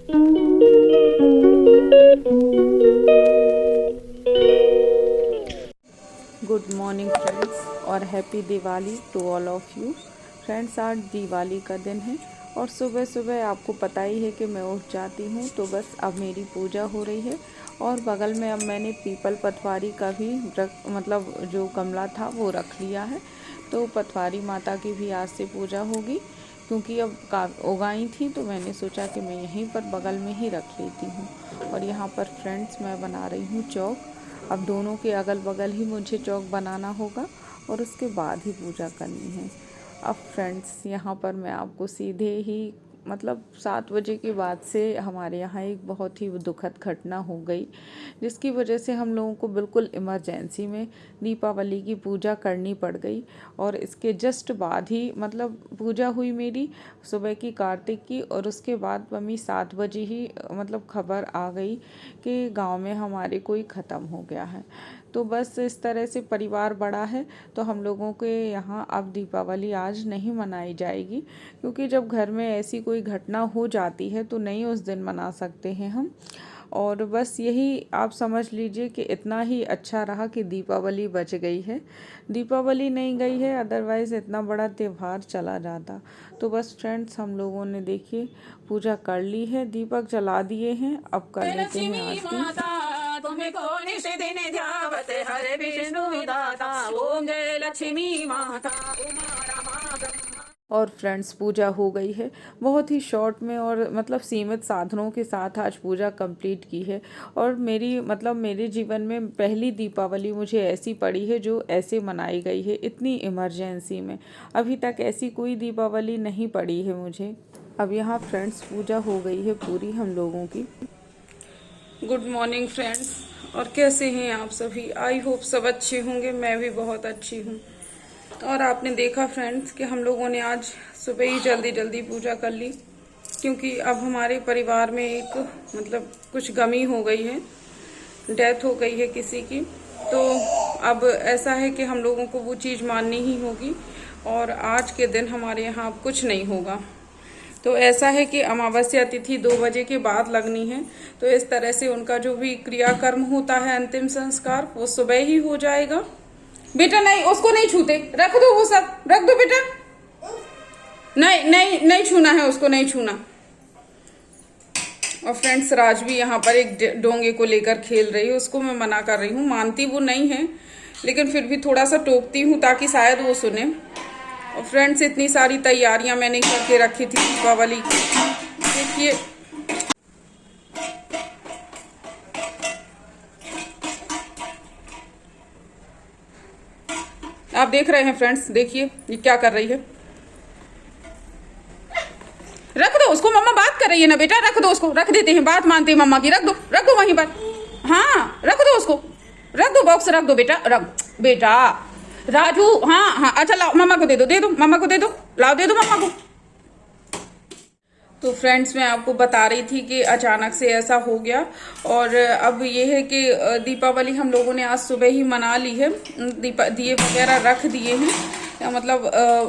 Good morning friends और happy Diwali to all of you. Friends, आज दिवाली का दिन है और सुबह सुबह आपको पता ही है कि मैं उठ जाती हूँ, तो बस अब मेरी पूजा हो रही है। और बगल में अब मैंने पीपल पटवारी का भी मतलब जो गमला था वो रख लिया है, तो पटवारी माता की भी आज से पूजा होगी। क्योंकि अब उगाई थी तो मैंने सोचा कि मैं यहीं पर बगल में ही रख लेती हूँ। और यहाँ पर फ्रेंड्स मैं बना रही हूँ चौक। अब दोनों के अगल बगल ही मुझे चौक बनाना होगा और उसके बाद ही पूजा करनी है। अब फ्रेंड्स यहाँ पर मैं आपको सीधे ही मतलब 7 बजे के बाद से हमारे यहाँ एक बहुत ही दुखद घटना हो गई, जिसकी वजह से हम लोगों को बिल्कुल इमरजेंसी में दीपावली की पूजा करनी पड़ गई। और इसके जस्ट बाद ही मतलब पूजा हुई मेरी सुबह की कार्तिक की, और उसके बाद मम्मी 7 बजे ही मतलब खबर आ गई कि गांव में हमारे कोई ख़त्म हो गया है। तो बस इस तरह से परिवार बड़ा है, तो हम लोगों के यहाँ अब दीपावली आज नहीं मनाई जाएगी, क्योंकि जब घर में ऐसी कोई घटना हो जाती है तो नहीं उस दिन मना सकते हैं हम। और बस यही आप समझ लीजिए कि इतना ही अच्छा रहा कि दीपावली बच गई है। दीपावली नहीं गई है, अदरवाइज़ इतना बड़ा त्यौहार चला जाता। तो बस फ्रेंड्स, हम लोगों ने देखिए पूजा कर ली है, दीपक जला दिए हैं, अब कर लेते हैं आरती। तुम्हें कौन से दिन ध्यावत हरे विष्णु दाता, ओम जय लक्ष्मी माता और फ्रेंड्स पूजा हो गई है। बहुत ही शॉर्ट में और मतलब सीमित साधनों के साथ आज पूजा कंप्लीट की है। और मेरे जीवन में पहली दीपावली मुझे ऐसी पड़ी है जो ऐसे मनाई गई है, इतनी इमरजेंसी में। अभी तक ऐसी कोई दीपावली नहीं पड़ी है मुझे। अब यहाँ फ्रेंड्स पूजा हो गई है पूरी हम लोगों की। गुड मॉर्निंग फ्रेंड्स, और कैसे हैं आप सभी? आई होप सब अच्छे होंगे, मैं भी बहुत अच्छी हूँ। और आपने देखा फ्रेंड्स कि हम लोगों ने आज सुबह ही जल्दी जल्दी पूजा कर ली, क्योंकि अब हमारे परिवार में एक मतलब कुछ गमी हो गई है, डेथ हो गई है किसी की। तो अब ऐसा है कि हम लोगों को वो चीज़ माननी ही होगी, और आज के दिन हमारे यहाँ कुछ नहीं होगा। तो ऐसा है कि अमावस्या तिथि 2 बजे के बाद लगनी है, तो इस तरह से उनका जो भी क्रियाकर्म होता है, अंतिम संस्कार, वो सुबह ही हो जाएगा। बेटा नहीं, उसको नहीं छूते, रख दो, वो सब रख दो बेटा। नहीं नहीं नहीं छूना है उसको, नहीं छूना। और फ्रेंड्स, राज भी यहाँ पर एक डोंगे को लेकर खेल रही है, उसको मैं मना कर रही हूँ, मानती वो नहीं है, लेकिन फिर भी थोड़ा सा टोकती हूँ ताकि शायद वो सुने। और फ्रेंड्स, इतनी सारी तैयारियां मैंने करके रखी थी दीपावली की, देखिए। आप देख रहे हैं फ्रेंड्स, देखिए ये क्या कर रही है। रख दो उसको, मम्मा बात कर रही है ना बेटा, रख दो उसको, रख देते हैं, बात मानते हैं मम्मा की, रख दो वहीं पर। हाँ रख दो उसको, रख दो, बॉक्स रख दो बेटा, रख बेटा राजू। हाँ हाँ, अच्छा लाओ मम्मा को दे दो मम्मा को दे दो, लाओ दे दो मम्मा को। तो फ्रेंड्स, मैं आपको बता रही थी कि अचानक से ऐसा हो गया। और अब ये है कि दीपावली हम लोगों ने आज सुबह ही मना ली है, दिए वगैरह रख दिए हैं। मतलब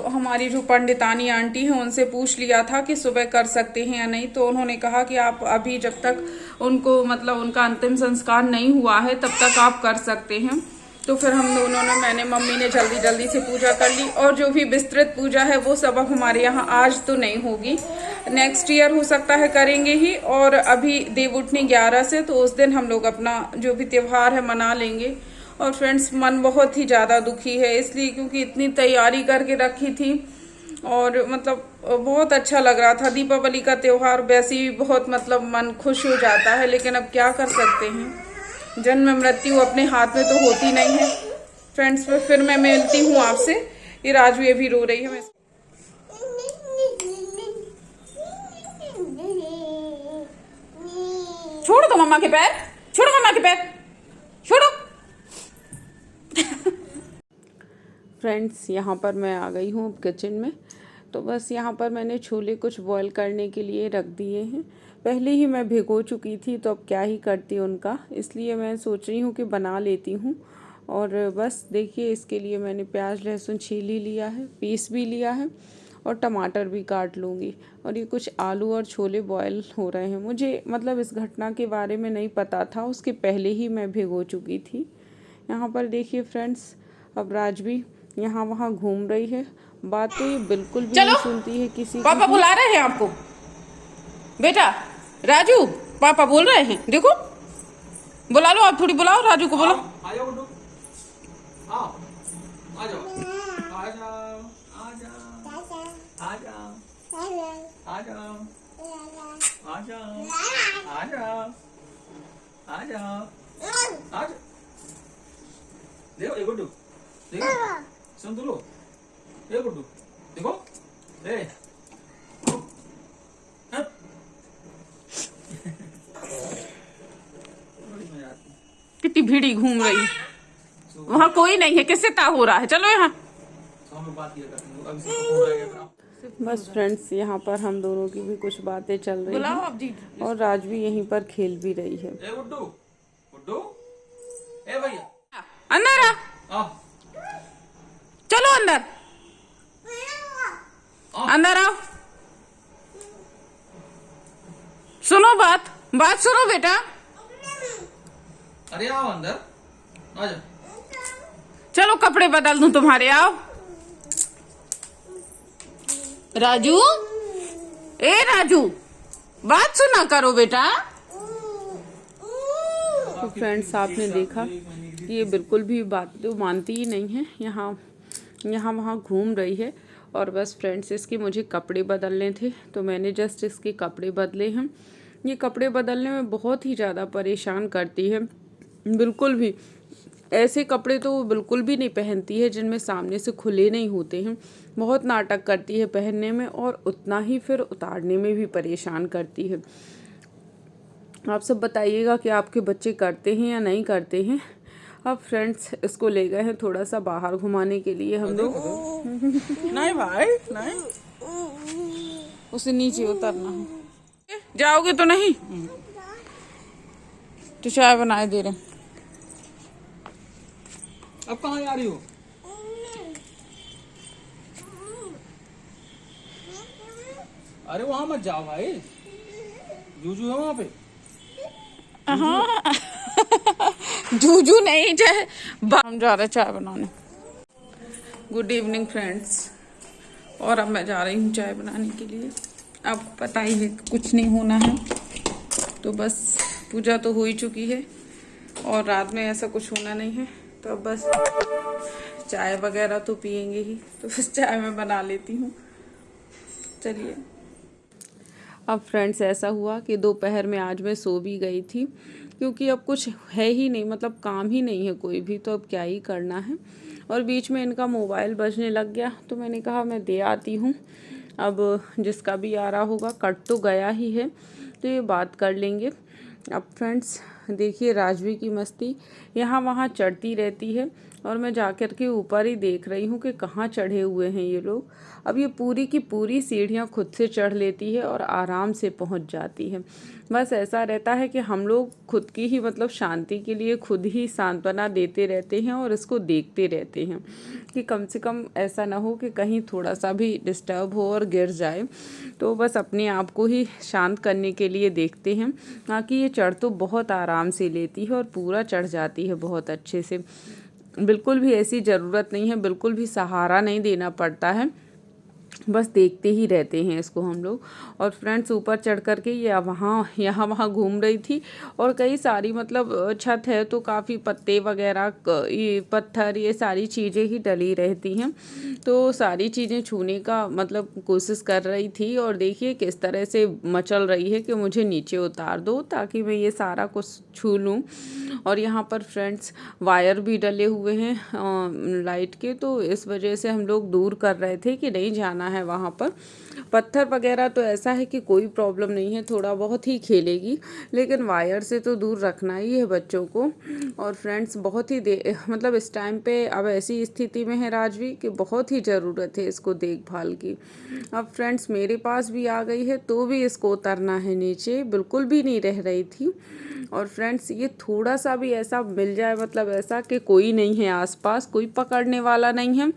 हमारी जो पंडितानी आंटी हैं उनसे पूछ लिया था कि सुबह कर सकते हैं या नहीं, तो उन्होंने कहा कि आप अभी जब तक उनको मतलब उनका अंतिम संस्कार नहीं हुआ है तब तक आप कर सकते हैं। तो फिर हम दोनों ने, मैंने मम्मी ने जल्दी जल्दी से पूजा कर ली। और जो भी विस्तृत पूजा है वो सब अब हमारे यहाँ आज तो नहीं होगी, नेक्स्ट ईयर हो सकता है करेंगे ही। और अभी देव उठनी 11 से, तो उस दिन हम लोग अपना जो भी त्योहार है मना लेंगे। और फ्रेंड्स, मन बहुत ही ज़्यादा दुखी है इसलिए, क्योंकि इतनी तैयारी करके रखी थी और मतलब बहुत अच्छा लग रहा था। दीपावली का त्योहार वैसे भी बहुत मतलब मन खुश हो जाता है, लेकिन अब क्या कर सकते हैं, जन्म मृत्यु अपने हाथ में तो होती नहीं है। फ्रेंड्स, फिर मैं मिलती हूँ आपसे। ये राजू ये भी रो रही है। मैं छोड़ो तो मम्मा के पैर, छोड़ो मम्मा के पैर, छोड़ो। फ्रेंड्स, यहाँ पर मैं आ गई हूँ किचन में। तो बस यहाँ पर मैंने छोले कुछ बॉईल करने के लिए रख दिए हैं। पहले ही मैं भिगो चुकी थी, तो अब क्या ही करती उनका, इसलिए मैं सोच रही हूँ कि बना लेती हूँ। और बस देखिए, इसके लिए मैंने प्याज लहसुन छील ही लिया है, पीस भी लिया है। और टमाटर भी काट लूँगी। और ये कुछ आलू और छोले बॉयल हो रहे हैं। मुझे मतलब इस घटना के बारे में नहीं पता था, उसके पहले ही मैं भिगो चुकी थी। यहाँ पर देखिए फ्रेंड्स, अब राजवी यहाँ वहाँ घूम रही है। बात तो ये बिल्कुल भी नहीं सुनती है किसी की। पापा बुला रहे हैं आपको। बेटा राजू, पापा बोल रहे हैं, देखो बुला लो, आप थोड़ी बुलाओ राजू को, बोलो। आ जाओ गुड्डू, आओ, आ जाओ, आ जाओ, आ जाओ, आ जाओ, आ जाओ, आ जाओ, आ जाओ, आ जाओ, आ जाओ। देखो ये गुड्डू, देखो, सुन तो लो, ये गुड्डू, देखो, ए, कितनी भीड़ी घूम रही है, वहाँ कोई नहीं है, किससे ता हो रहा है, चलो यहाँ। बस फ्रेंड्स, यहाँ पर हम दोनों की भी कुछ बातें चल रही हैं और राजवी यहीं पर खेल भी रही है। ए गुड्डू, गुड्डू, ए भैया, अंदर आ, चलो अंदर, अंदर आओ, सुनो बात, बात सुनो बेटा। अरे आओ अंदर, आ जाओ। चलो कपड़े बदल दूं तुम्हारे, आओ। राजू, ए राजू, बात सुना करो बेटा। तो फ्रेंड्स, आपने देखा कि ये बिल्कुल भी बात तो मानती ही नहीं है, यहाँ वहाँ घूम रही है। और बस फ्रेंड्स, इसके मुझे कपड़े बदलने थे तो मैंने जस्ट इसके कपड़े बदले हैं। ये कपड़े बदलने में बहुत ही ज़्यादा परेशान करती है। बिल्कुल भी ऐसे कपड़े तो वो बिल्कुल भी नहीं पहनती है जिनमें सामने से खुले नहीं होते हैं। बहुत नाटक करती है पहनने में और उतना ही फिर उतारने में भी परेशान करती है। आप सब बताइएगा कि आपके बच्चे करते हैं या नहीं करते हैं। अब फ्रेंड्स, इसको ले गए हैं थोड़ा सा बाहर घुमाने के लिए हम लोग। नहीं भाई नहीं, उसे नीचे उतरना है। जाओगे तो नहीं, तो चाय बनाए दे रहे। अब कहाँ जा रही हो? अरे वहां मत जाओ भाई, जूजू है वहां पे। हाँ जूजू नहीं जाए, हम जा रहे चाय बनाने। गुड इवनिंग फ्रेंड्स, और अब मैं जा रही हूँ चाय बनाने के लिए। आपको पता ही है कुछ नहीं होना है, तो बस पूजा तो हो ही चुकी है और रात में ऐसा कुछ होना नहीं है, तो अब बस चाय वगैरह तो पियेंगे ही, तो बस चाय मैं बना लेती हूँ। चलिए। अब फ्रेंड्स, ऐसा हुआ कि दोपहर में आज मैं सो भी गई थी, क्योंकि अब कुछ है ही नहीं, मतलब काम ही नहीं है कोई भी, तो अब क्या ही करना है। और बीच में इनका मोबाइल बजने लग गया, तो मैंने कहा मैं दे आती हूँ। अब जिसका भी आ रहा होगा, कट तो गया ही है, तो ये बात कर लेंगे। अब फ्रेंड्स देखिए, राजवी की मस्ती यहाँ वहाँ चढ़ती रहती है और मैं जाकर के ऊपर ही देख रही हूँ कि कहाँ चढ़े हुए हैं ये लोग। अब ये पूरी की पूरी सीढ़ियाँ खुद से चढ़ लेती है और आराम से पहुँच जाती है। बस ऐसा रहता है कि हम लोग खुद की ही मतलब शांति के लिए खुद ही सांत्वना देते रहते हैं और इसको देखते रहते हैं कि कम से कम ऐसा ना हो कि कहीं थोड़ा सा भी डिस्टर्ब हो और गिर जाए। तो बस अपने आप को ही शांत करने के लिए देखते हैं। बाकी ये चढ़ तो बहुत आराम से लेती है और पूरा चढ़ जाती है बहुत अच्छे से। बिल्कुल भी ऐसी ज़रूरत नहीं है, बिल्कुल भी सहारा नहीं देना पड़ता है, बस देखते ही रहते हैं इसको हम लोग। और फ्रेंड्स, ऊपर चढ़ कर के ये यहाँ वहाँ घूम रही थी और कई सारी मतलब छत है तो काफ़ी पत्ते वगैरह, ये पत्थर, ये सारी चीज़ें ही डली रहती हैं, तो सारी चीज़ें छूने का मतलब कोशिश कर रही थी। और देखिए किस तरह से मचल रही है कि मुझे नीचे उतार दो ताकि मैं ये सारा कुछ छू लूँ। और यहाँ पर फ्रेंड्स वायर भी डले हुए हैं लाइट के, तो इस वजह से हम लोग दूर कर रहे थे कि नहीं जाना है वहाँ पर। पत्थर वगैरह तो ऐसा है कि कोई प्रॉब्लम नहीं है, थोड़ा बहुत ही खेलेगी, लेकिन वायर से तो दूर रखना ही है बच्चों को। और फ्रेंड्स बहुत ही मतलब इस टाइम पे अब ऐसी स्थिति में है राजवी कि बहुत ही ज़रूरत है इसको देखभाल की। अब फ्रेंड्स मेरे पास भी आ गई है तो भी इसको उतरना है नीचे, बिल्कुल भी नहीं रह रही थी। और फ्रेंड्स ये थोड़ा सा भी ऐसा मिल जाए, मतलब ऐसा कि कोई नहीं है आसपास, कोई पकड़ने वाला नहीं है,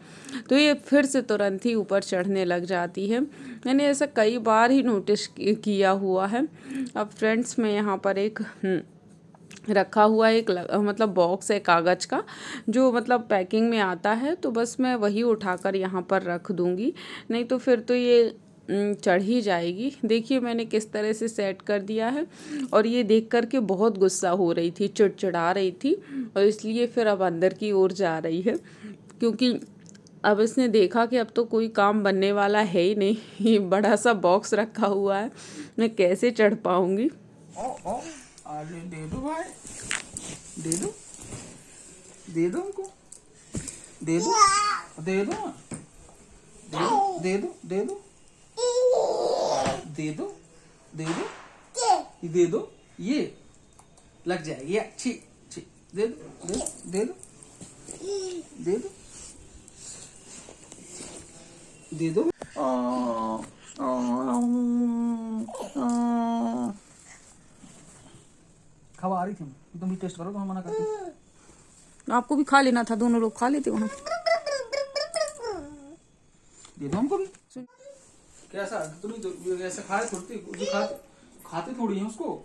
तो ये फिर से तुरंत ही ऊपर चढ़ने चढ़ने लग जाती है। मैंने ऐसा कई बार ही नोटिस किया हुआ है। अब फ्रेंड्स मैं यहाँ पर एक रखा हुआ एक मतलब बॉक्स है कागज़ का, जो मतलब पैकिंग में आता है, तो बस मैं वही उठाकर यहाँ पर रख दूँगी, नहीं तो फिर तो ये चढ़ ही जाएगी। देखिए मैंने किस तरह से सेट कर दिया है, और ये देख कर के बहुत गुस्सा हो रही थी, चिड़चिड़ा रही थी, और इसलिए फिर अब अंदर की ओर जा रही है, क्योंकि अब इसने देखा कि अब तो कोई काम बनने वाला है ही नहीं, ये बड़ा सा बॉक्स रखा हुआ है, मैं कैसे चढ़ पाऊँगी। ओ अरे दे दो भाई, दे दो, दे दो हमको, दे दो, दे दो, दे दो, दे दो, दे दो, दे दो, दे दो, ये लग जाएगी अच्छी अच्छी, दे दो, दे दो, दे दो, दे दो, दे दो। खवा रही थी, तुम भी टेस्ट करो तो हम मना करते। आपको भी खा लेना था, दोनों लोग खा लेते वहाँ। दे दो हमको भी। कैसा तुम तो ऐसे खाए थोड़ी, जो खाते थोड़ी है उसको,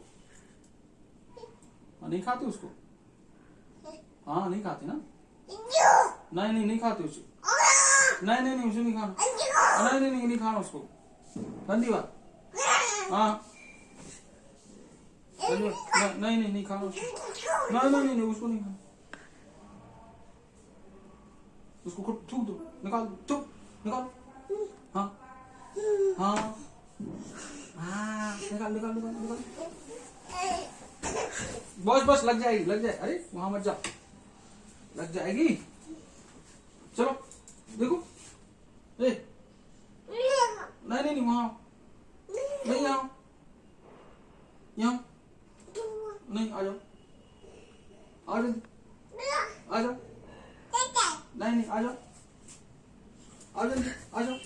नहीं खाते उसको, हाँ नहीं खाते ना, नहीं नहीं खाते उसे, नहीं उसे नहीं खाना, नहीं खाना उसको, गंदी बात, हाँ नहीं खाना उसको, नहीं उसको नहीं खाना, उसको खुद थूक दो, निकाल दो, निकाल, हाँ निकाल, बस लग जाए, अरे वहां मत जा, लग जाएगी, चलो देखो, नहीं वहां, नहीं यहाँ नहीं, आ जाओ, आ जाओ, नहीं आ जाओ, आ जाओ,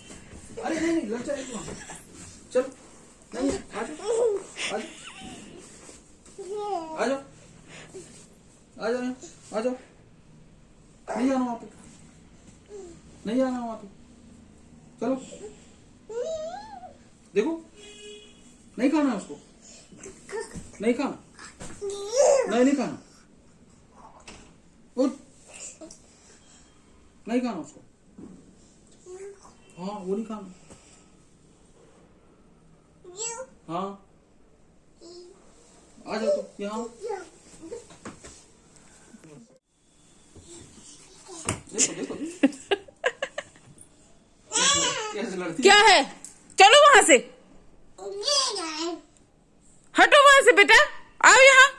अरे नहीं लग जाएगी वहां, चलो, नहीं आ जाओ, आ जाओ, नहीं आना वहां पे, चलो, देखो, नहीं खाना उसको, नहीं खाना, नहीं खाना, उठ, नहीं खाना उसको, हाँ वो नहीं खाना, हाँ आ जाओ तो यहाँ, देखो कैसे लड़ती क्या है, चलो वहां से, हटो वहां से बेटा, आओ यहाँ,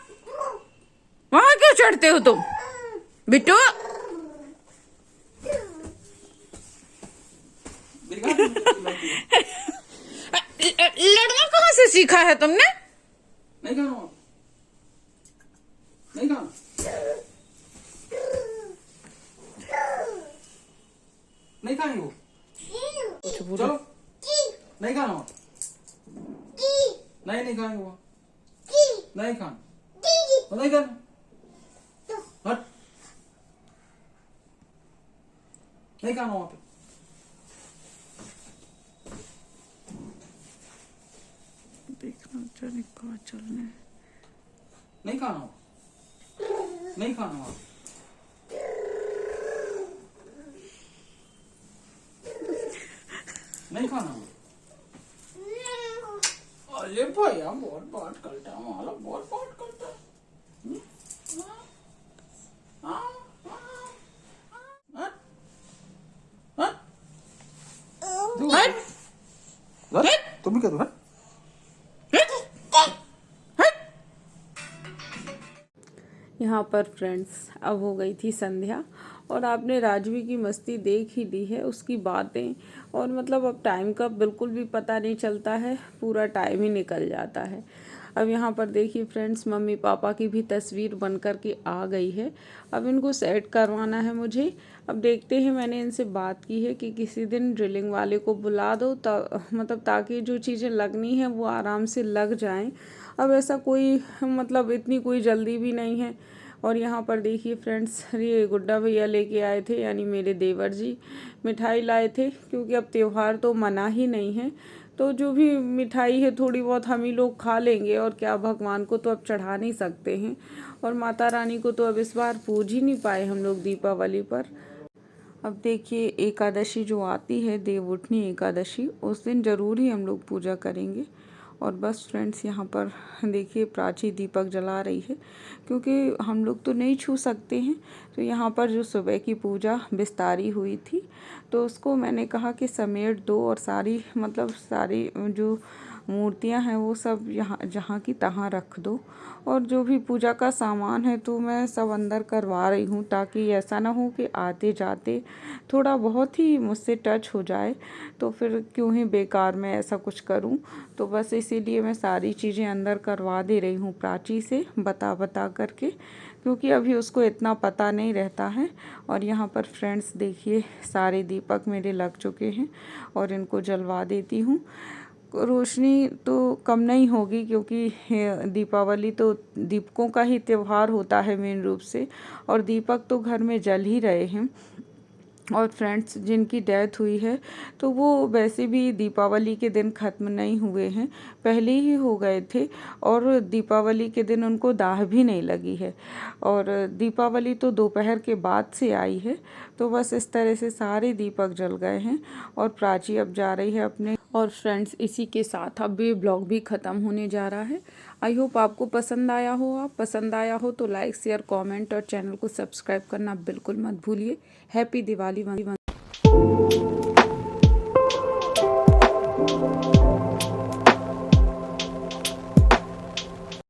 वहां क्यों चढ़ते हो तुम बिट्टू? लड़ना कहाँ से सीखा है तुमने? नहीं खाना, नहीं खाना, नहीं खाएंगे वो, चलो, नहीं खाना, नहीं खाएंगे वो, नहीं खाना, नहीं खाना, हट, नहीं खाना वहां पे, देखना चले कहाँ चलने, नहीं खाना वहां, नहीं खाना वहां, नहीं खाना, अरे भैया बहुत बात करता है, माला बहुत बात करता है, तुम भी क्या दो, यहाँ पर फ्रेंड्स अब हो गई थी संध्या, और आपने राजवी की मस्ती देख ही ली है, उसकी बातें, और मतलब अब टाइम का बिल्कुल भी पता नहीं चलता है, पूरा टाइम ही निकल जाता है। अब यहाँ पर देखिए फ्रेंड्स, मम्मी पापा की भी तस्वीर बन कर के आ गई है, अब इनको सेट करवाना है मुझे। अब देखते हैं, मैंने इनसे बात की है कि किसी दिन ड्रिलिंग वाले को बुला दो, मतलब ताकि जो चीज़ें लगनी है वो आराम से लग जाएं। अब ऐसा कोई मतलब इतनी कोई जल्दी भी नहीं है, और यहाँ पर देखिए फ्रेंड्स, ये गुड्डा भैया लेके आए थे, यानी मेरे देवर जी मिठाई लाए थे, क्योंकि अब त्यौहार तो मना ही नहीं है, तो जो भी मिठाई है थोड़ी बहुत हम ही लोग खा लेंगे, और क्या, भगवान को तो अब चढ़ा नहीं सकते हैं, और माता रानी को तो अब इस बार पूज ही नहीं पाए हम लोग दीपावली पर। अब देखिए एकादशी जो आती है, देवउठनी एकादशी, उस दिन ज़रूर ही हम लोग पूजा करेंगे। और बस फ्रेंड्स, यहाँ पर देखिए प्राची दीपक जला रही है, क्योंकि हम लोग तो नहीं छू सकते हैं। तो यहाँ पर जो सुबह की पूजा बिस्तारी हुई थी, तो उसको मैंने कहा कि समेट दो, और सारी सारी जो मूर्तियाँ हैं वो सब यहाँ जहाँ की तहाँ रख दो, और जो भी पूजा का सामान है तो मैं सब अंदर करवा रही हूँ, ताकि ऐसा ना हो कि आते जाते थोड़ा बहुत ही मुझसे टच हो जाए, तो फिर क्यों ही बेकार में ऐसा कुछ करूँ। तो बस इसीलिए मैं सारी चीज़ें अंदर करवा दे रही हूँ प्राची से बता करके, क्योंकि अभी उसको इतना पता नहीं रहता है। और यहाँ पर फ्रेंड्स देखिए सारे दीपक मेरे लग चुके हैं, और इनको जलवा देती हूँ। रोशनी तो कम नहीं होगी, क्योंकि दीपावली तो दीपकों का ही त्यौहार होता है मेन रूप से, और दीपक तो घर में जल ही रहे हैं। और फ्रेंड्स, जिनकी डेथ हुई है तो वो वैसे भी दीपावली के दिन ख़त्म नहीं हुए हैं, पहले ही हो गए थे, और दीपावली के दिन उनको दाह भी नहीं लगी है, और दीपावली तो दोपहर के बाद से आई है। तो बस इस तरह से सारे दीपक जल गए हैं, और प्राची अब जा रही है अपने। और फ्रेंड्स, इसी के साथ अब ये ब्लॉग भी ख़त्म होने जा रहा है। आई होप आपको पसंद आया हो। आप पसंद आया हो तो लाइक शेयर कमेंट और चैनल को सब्सक्राइब करना बिल्कुल मत भूलिए। हैप्पी दिवाली।